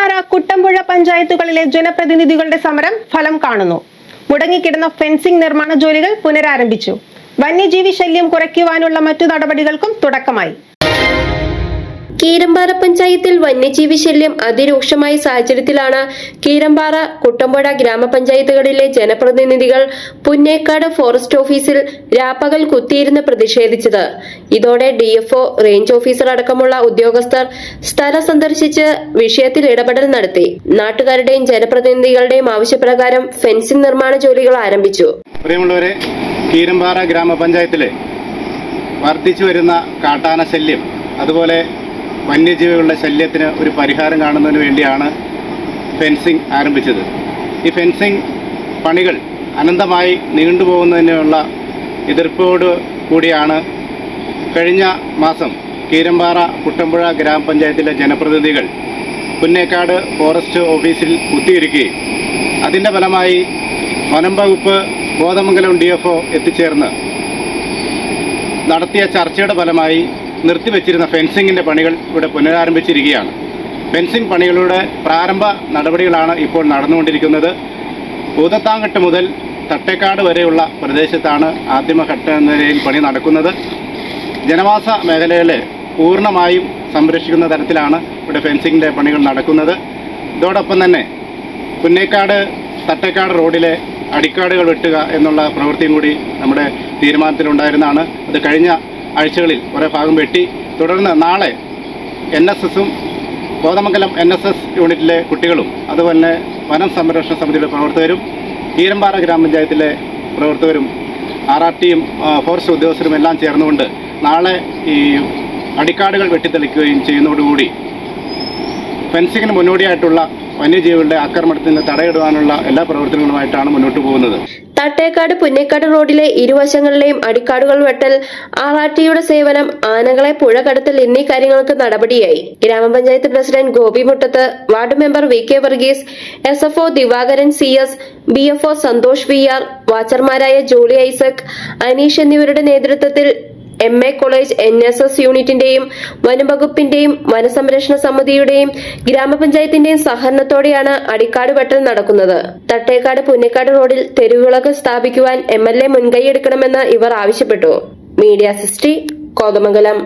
കീരമ്പാറ, കുട്ടമ്പുഴ പഞ്ചായത്തുകളിലെ ജനപ്രതിനിധികളുടെ സമരം ഫലം കാണുന്നു. മുടങ്ങിക്കിടന്ന ഫെൻസിംഗ് നിർമ്മാണ ജോലികൾ പുനരാരംഭിച്ചു. വന്യജീവി ശല്യം കുറയ്ക്കുവാനുള്ള മറ്റു നടപടികൾക്കും തുടക്കമായി. കീരമ്പാറ പഞ്ചായത്തിൽ വന്യജീവി ശല്യം അതിരൂക്ഷമായ സാഹചര്യത്തിലാണ് കീരമ്പാറ, കുട്ടമ്പുഴ ഗ്രാമപഞ്ചായത്തുകളിലെ ജനപ്രതിനിധികൾ പുന്നേക്കാട് ഫോറസ്റ്റ് ഓഫീസിൽ രാപ്പകൽ കുത്തിയിരുന്ന് പ്രതിഷേധിച്ചത്. ഇതോടെ DFO, റേഞ്ച് ഓഫീസർ അടക്കമുള്ള ഉദ്യോഗസ്ഥർ സ്ഥലം സന്ദർശിച്ച് വിഷയത്തിൽ ഇടപെടൽ നടത്തി. നാട്ടുകാരുടെയും ജനപ്രതിനിധികളുടെയും ആവശ്യപ്രകാരം ഫെൻസിംഗ് നിർമ്മാണ ജോലികൾ ആരംഭിച്ചു. പ്രിയമുള്ളവരെ, കീരമ്പാറ ഗ്രാമപഞ്ചായത്തിലെ വർദ്ധിച്ചു വരുന്ന കാട്ടാന ശല്യം, അതുപോലെ വന്യജീവികളുടെ ശല്യത്തിന് ഒരു പരിഹാരം കാണുന്നതിന് വേണ്ടിയാണ് ഫെൻസിംഗ് ആരംഭിച്ചത്. ഈ ഫെൻസിംഗ് പണികൾ അനന്തമായി നീണ്ടുപോകുന്നതിനുള്ള എതിർപ്പോട് കൂടിയാണ് കഴിഞ്ഞ മാസം കീരമ്പാറ, കുട്ടമ്പുഴ ഗ്രാമപഞ്ചായത്തിലെ ജനപ്രതിനിധികൾ പുന്നേക്കാട് ഫോറസ്റ്റ് ഓഫീസിൽ കുത്തിയിരിക്കുകയും അതിൻ്റെ ഫലമായി വനം വകുപ്പ്, കോതമംഗലം DFO എത്തിച്ചേർന്ന് നടത്തിയ ചർച്ചയുടെ ഫലമായി നിർത്തിവെച്ചിരുന്ന ഫെൻസിങ്ങിൻ്റെ പണികൾ ഇവിടെ പുനരാരംഭിച്ചിരിക്കുകയാണ്. ഫെൻസിംഗ് പണികളുടെ പ്രാരംഭ നടപടികളാണ് ഇപ്പോൾ നടന്നുകൊണ്ടിരിക്കുന്നത്. ഭൂതത്താങ്കെട്ട് മുതൽ തട്ടേക്കാട് വരെയുള്ള പ്രദേശത്താണ് ആദ്യമഘട്ട നിലയിൽ പണി നടക്കുന്നത്. ജനവാസ മേഖലകളെ പൂർണ്ണമായും സംരക്ഷിക്കുന്ന തരത്തിലാണ് ഇവിടെ ഫെൻസിങ്ങിൻ്റെ പണികൾ നടക്കുന്നത്. ഇതോടൊപ്പം തന്നെ പുന്നേക്കാട്, തട്ടേക്കാട് റോഡിലെ അടിക്കാടുകൾ വെട്ടുക എന്നുള്ള പ്രവൃത്തിയും കൂടി നമ്മുടെ തീരുമാനത്തിലുണ്ടായിരുന്നതാണ്. അത് കഴിഞ്ഞ ആഴ്ചകളിൽ കുറേ ഭാഗം വെട്ടി. തുടർന്ന് നാളെ NSSഉം കോതമംഗലം NSS യൂണിറ്റിലെ കുട്ടികളും അതുപോലെ വനം സംരക്ഷണ സമിതിയുടെ പ്രവർത്തകരും കീരമ്പാറ ഗ്രാമപഞ്ചായത്തിലെ പ്രവർത്തകരും RRTയും ഫോറസ്റ്റ് ഉദ്യോഗസ്ഥരും എല്ലാം ചേർന്നുകൊണ്ട് നാളെ ഈ അടിക്കാടുകൾ വെട്ടിത്തെളിക്കുകയും ചെയ്യുന്നതോടുകൂടി ഫെൻസിങ്ങിന് മുന്നോടിയായിട്ടുള്ള വന്യജീവികളുടെ ആക്രമണത്തിന് തടയിടുവാനുള്ള എല്ലാ പ്രവർത്തനങ്ങളുമായിട്ടാണ് മുന്നോട്ട് പോകുന്നത്. തട്ടേക്കാട്, പുന്നേക്കാട് റോഡിലെ ഇരുവശങ്ങളിലെയും അടിക്കാടുകൾ വെട്ടൽ, RRTയുടെ സേവനം, ആനകളെ പുഴ കടത്തൽ എന്നീ കാര്യങ്ങൾക്ക് നടപടിയായി. ഗ്രാമപഞ്ചായത്ത് president Gopi Muttath, ward member VK Varghese, SFO Divakaran CS, BFO Santhosh VR, വാച്ചർമാരായ ജോളി ഐസക്, അനീഷ് എന്നിവരുടെ നേതൃത്വത്തിൽ MA കോളേജ്, NSS യൂണിറ്റിന്റെയും വനംവകുപ്പിന്റെയും വനസംരക്ഷണ സമിതിയുടെയും ഗ്രാമപഞ്ചായത്തിന്റെയും സഹകരണത്തോടെയാണ് അടിക്കാട് വെട്ടൽ നടക്കുന്നത്. തട്ടേക്കാട്, പുന്നേക്കാട് റോഡിൽ തെരുവിളക്ക് സ്ഥാപിക്കുവാൻ MLA മുൻകൈയെടുക്കണമെന്ന് ഇവർ ആവശ്യപ്പെട്ടു. Media sixty, Kothamangalam.